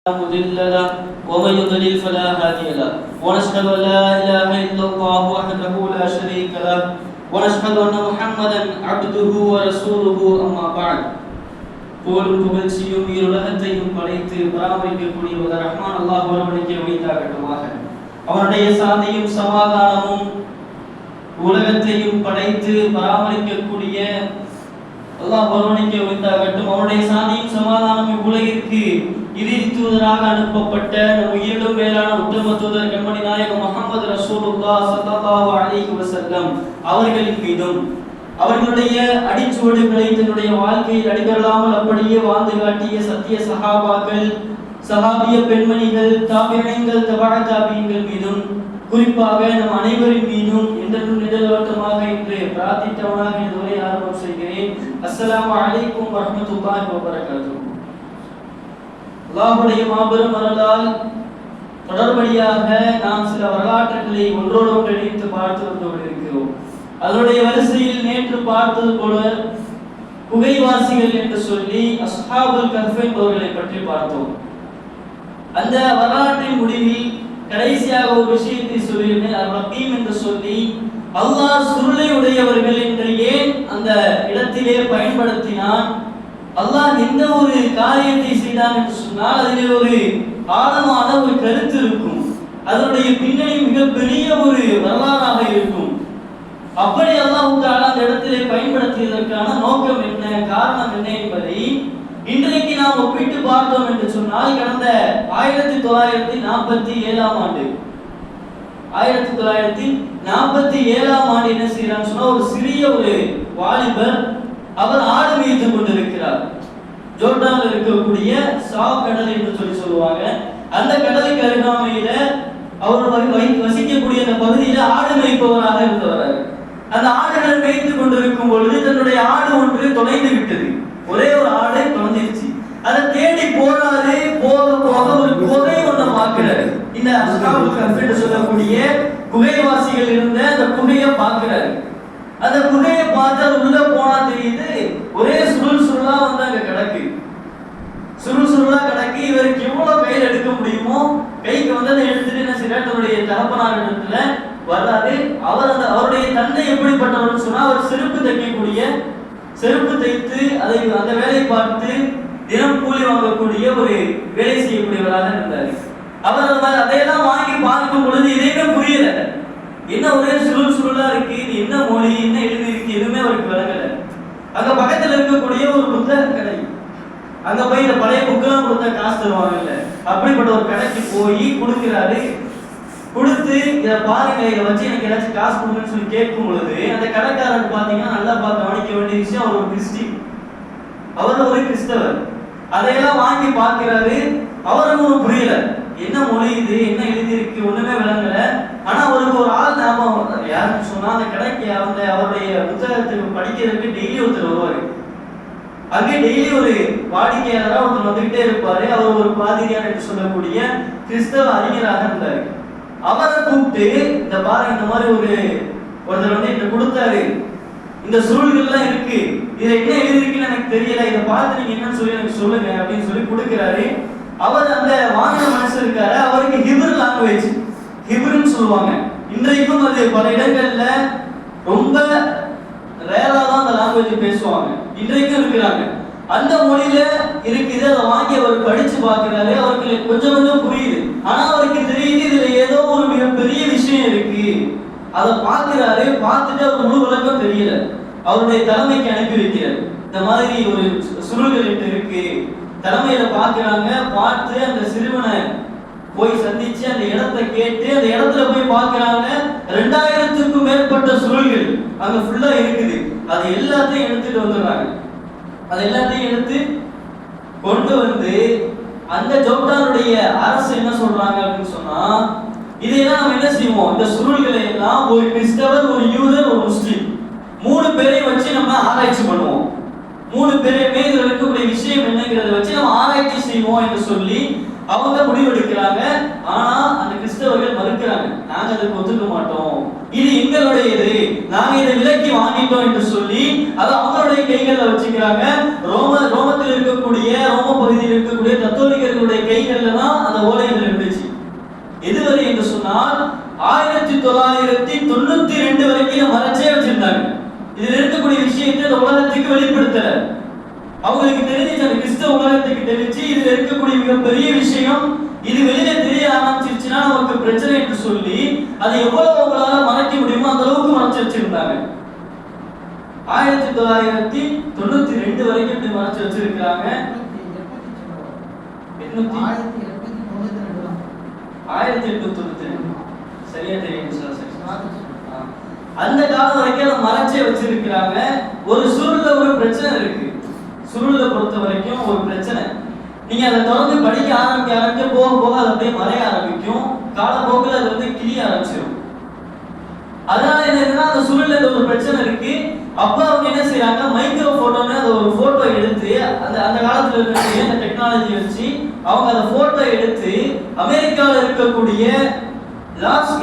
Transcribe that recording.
مضل له ومن يضلل فلا هادي له ونشهد ان لا اله الا الله وحده لا شريك له ونشهد ان محمدا عبده ورسوله اما بعد போலும் புகழ்ச்சியும் உலகத்தையும் படைத்து பராமரிக்கக்கூடிய ரஹ்மான் அல்லாஹ் ஒருவனுக்கே உரித்தாகட்டுமாக. அவனுடைய சாந்தியும் சமாதானமும் உலகத்தையும் படைத்து பராமரிக்கக்கூடிய அல்லாஹ் ஒருவனுக்கே உரித்தாகட்டும். அவனுடைய சாந்தியும் சமாதானமும் உலகிற்கு இறுதி தூதராக அனுப்பப்பட்ட நம் உயிரிலும் மேலான உத்தம தூதர் கண்மணி நாயகம் முஹம்மது ரசூலுல்லாஹ் ஸல்லல்லாஹு அலைஹி வஸல்லம் அவர்களின் மீதும் அவர்களுடைய அடிச்சுவடுகளை தன்னுடைய வாழ்க்கையில் அடிபெறாமல் அப்படியே வாழ்ந்து காட்டிய சத்திய சஹாபாக்கள், சஹாபிய பெண்மணிகள், தாபிஈன்கள், தபஅ தாபிஈன்கள் மீதும் குறிப்பாக நம் அனைவரின் மீதும் என்றென்றும் நிழலோட்டமாக என்று பிரார்த்தித்தவனாக இந்த உரையை ஆரம்பம் செய்கிறேன். அஸ்ஸலாமு அலைக்கும் வரஹ்மத்துல்லாஹி வபரகாத்துஹு. அல்லாஹ்வுடைய மாபெரும் அருளால் தொடர்படியாக நாம் சில வரலாற்றுகளை ஒன்றோடு இணைத்து பார்த்து வந்து கொண்டிருக்கிறோம். அதனுடைய வரிசையில் நேற்று பார்த்தது போல குகைவாசிகள் என்று சொல்லி அஸ்ஹாபுல் கஹ்ஃப் என்பவர்களை பற்றி பார்த்தோம். அந்த வரலாற்றின் முடிவில் கடைசியாக ஒரு விஷயத்தை சொல்லியிருந்தேன். ரஹீம் என்று சொல்லி அல்லாஹ் சுருளை உடையவர்கள் என்று ஏன் அந்த இடத்திலே பயன்படுத்தினான், அல்லாஹ் எந்த ஒரு காரியத்தை செய்தான் என்று சொன்னால் அதிலே ஒரு ஆழமான ஒரு கருத்து இருக்கும், அதனுடைய பின்னணி மிகப்பெரிய ஒரு வரலாறாக இருக்கும். அப்படி அல்லாஹ் தஆலா அந்த இடத்திலே பயன்படுத்தியதற்கான நோக்கம் என்ன, காரணம் என்ன என்பதை இன்றைக்கு நாம் ஒப்பிட்டு பார்த்தோம் என்று சொன்னால் கடந்த 1947ஆம் ஆண்டு 1947ஆம் ஆண்டு என்ன செய்யறான்னு சொன்னா, ஒரு சிறிய ஒரு வாலிபர் அவர் ஆடு மேய்த்து கொண்டிருக்கிறார். ஜோர்டான்ல இருக்கக்கூடிய சாப் கடல் என்று சொல்லுவாங்க. அந்த கடலுக்கு அருகாமையில அவர் வசிக்கக்கூடிய அந்த பகுதியில ஆடு மேய்ப்பவராக இருந்தவர். அந்த ஆடுகளை மேய்த்து கொண்டிருக்கும் பொழுது தன்னுடைய ஆடு ஒன்று தொலைந்து விட்டது. ஒரே ஒரு ஆடு தொலைஞ்சிருச்சு. அதை தேடி போறாரு. போக போக ஒரு குகை ஒன்றை பார்க்கிறாரு. இந்த அஸ்ஹாபுல் கஹ்ஃப் என்று சொல்லக்கூடிய குகைவாசிகள் இருந்த அந்த குகையை பார்க்கிறாரு. அந்த குகையை பார்த்து அது உள்ள போனா தெரியுது, ஒரே சுருள் சுருளா வந்து அங்க கிடக்கு. சுருள் சுருளா கிடக்கு. இவருக்கு எவ்வளவு கையில் எடுக்க முடியுமோ கைக்கு வந்து அதை எடுத்துட்டு என்ன செய்யறாரு, தன்னுடைய தகப்பனார் இடத்துல வர்றாரு. அவருடைய தந்தை எப்படிப்பட்டவர்னு சொன்னா, அவர் செருப்பு தைக்கக்கூடிய, செருப்பு தைத்து அதை அந்த வேலையை பார்த்து தினம் கூலி வாங்கக்கூடிய ஒரு வேலை செய்யக்கூடியவராக இருந்தார். அவர் அதையெல்லாம் வாங்கி பார்க்கும் பொழுது எதையுமே புரியல. என்ன ஒரே சுருள் சுருளா இருக்கு, இது என்ன மொழி, என்ன எழுதி இருக்கு, எதுவுமே அவருக்கு விளங்கல. அங்க பக்கத்துல இருக்கக்கூடிய ஒரு புத்தக கடை, அங்க போய் இந்த பழைய புக்கெல்லாம் கொடுத்தா காசு தருவாங்கல்ல, அப்படிப்பட்ட ஒரு கடைக்கு போய் கொடுக்கிறாரு. கொடுத்து இதை பாருங்க, இதை வச்சு எனக்கு ஏதாச்சும் காசு கொடுங்கன்னு சொல்லி கேட்கும் பொழுது அந்த கடைக்காரர் பாத்தீங்கன்னா நல்லா கவனிக்க வேண்டிய விஷயம், அவர் ஒரு கிறிஸ்டின், அவர் ஒரு கிறிஸ்தவர். அதையெல்லாம் வாங்கி பார்க்கிறாரு. அவருக்கு ஒன்றும் புரியல, என்ன மொழி இது, என்ன எழுதி இருக்கு, ஒண்ணுமே விளங்கல. ஆனா அவருக்கு ஒரு ஆள் ஞாபகம், யாருன்னு சொன்னா அந்த கடைக்கு அவருடைய புத்தகத்துக்கு படிக்கிறதுக்கு டெய்லி ஒருத்தர் வருவாரு. அங்கே டெய்லி ஒரு வாடிக்கையாளராக ஒருத்தர் வந்துகிட்டே இருப்பாரு. அவர் ஒரு பாதிரியார் என்று சொல்லக்கூடிய கிறிஸ்தவ அறிஞராக இருந்தாரு. அவரை கூப்பிட்டு, இந்த பாருங்க, இந்த மாதிரி ஒருத்தர் வந்து என்கிட்ட கொடுத்தாரு, இந்த சுருள்கள்லாம் இருக்கு, இதை என்ன எழுதிருக்குன்னு எனக்கு தெரியல, இதை பார்த்து நீங்க என்னன்னு சொல்லி எனக்கு சொல்லுங்க அப்படின்னு சொல்லி கொடுக்கிறாரு. அவர் அந்த வாங்கின மனுஷன் இருக்காரு, அவருக்கு ஹிப்ரு லாங்குவேஜ், ஹிப்ருன்னு சொல்லுவாங்க. இன்றைக்கும் அது பல இடங்கள்ல ரொம்ப ரேரா தான் அந்த லாங்குவேஜ் பேசுவாங்க, இன்றைக்கும் இருக்கிறாங்க. அந்த மொழியில இருக்குது. அதை வாங்கி அவர் படிச்சு பார்க்கிறாரு. அவருக்கு கொஞ்சம் கொஞ்சம் புரியுது. ஆனா அவருக்கு தெரியுது இதுல ஏதோ ஒரு மிகப்பெரிய விஷயம் இருக்கு. அதை பார்க்கிறாரு. பார்த்துட்டு அவர் முழு விளக்கம் தெரியல. அவருடைய தலைமைக்கு அனுப்பி வைக்கிறார். இந்த மாதிரி ஒரு சுருள்கள் இருக்கு. தலைமையில பார்க்கிறாங்க. பார்த்து அந்த சிறுவனை போய் சந்திச்சு அந்த இடத்தை கேட்டு அந்த இடத்துல போய் பார்க்கிறாங்க. 2000க்கும் மேற்பட்ட சுருள்கள் அங்க ஃபுல்லா இருக்குது. அது எல்லாத்தையும் எடுத்துட்டு வந்துடுறாங்க. அது எல்லாத்தையும் எடுத்து கொண்டு வந்து அந்த ஜோர்டானுடைய அரசு என்ன சொல்றாங்க அப்படின்னு சொன்னா, இதையெல்லாம் நம்ம என்ன செய்வோம், இந்த சுருள்களை எல்லாம் ஒரு கிறிஸ்தவர், ஒரு யூதர், ஒரு முஸ்லிம் 3 பேரையும் வச்சு நம்ம ஆராய்ச்சி பண்ணுவோம். 3 பேரையுமே இதுல இருக்கக்கூடிய விஷயம் என்னங்கிறத வச்சு நம்ம ஆராய்ச்சி செய்வோம் என்று சொல்லி அவங்க முடிவெடுக்கிறாங்க. ஆனா அந்த கிறிஸ்தவர்கள் மறுக்கிறாங்க, நாங்க அதுக்கு ஒத்துக்க மாட்டோம், இது எங்களுடையது, நாங்க இதை விலக்கி வாங்கிட்டோம் என்று சொல்லி அதை அவங்களுடைய கைகள்ல வச்சுக்கிறாங்க. ரோமத்தில் இருக்கக்கூடிய ரோம பகுதியில் இருக்கக்கூடிய கத்தோலிக்கர்களுடைய கைகள்ல தான் மக்களுக்கு வெளிப்படுத்தல. அவங்களுக்கு தெரிஞ்சு, அந்த கிறிஸ்தவ உலகத்துக்கு தெரிஞ்சு இதுல இருக்கக்கூடிய மிகப்பெரிய விஷயம் இது வெளியில தெரிய ஆரம்பிச்சிருச்சுன்னா நமக்கு பிரச்சனை என்று சொல்லி அதை எவ்வளவு அவங்களால மறைக்க முடியுமோ அந்த அளவுக்கு மறைச்சு வச்சிருந்தாங்க. 1992 வரைக்கும் இப்படி மறைச்சு வச்சிருக்காங்க. 1892 சரியா தெரியும் சார். அந்த காலம் வரைக்கும் அதை மறைச்சே வச்சிருக்கிறாங்க. ஒரு சுருள்ல ஒரு பிரச்சனை இருக்கு. சுருளை பொறுத்த வரைக்கும் ஒரு பிரச்சனை, நீங்க அதை தொடர்ந்து படிக்க ஆரம்பிக்க போக போக அது அப்படியே மறைய ஆரம்பிக்கும். காலப்போக்கில் அது வந்து கிளிய ஆரம்பிச்சிடும். அதனால என்னன்னா அந்த சுருள்ல ஒரு பிரச்சனை இருக்கு. அப்ப அவங்க என்ன செய்யறாங்க, மைக்ரோ போட்டோன்னு அந்த ஒரு போட்டோ எடுத்து அந்த காலத்துல இருக்கக்கூடிய அந்த டெக்னாலஜி வச்சு அவங்க அந்த போட்டோ எடுத்து அமெரிக்காவில் இருக்கக்கூடிய லாஸ்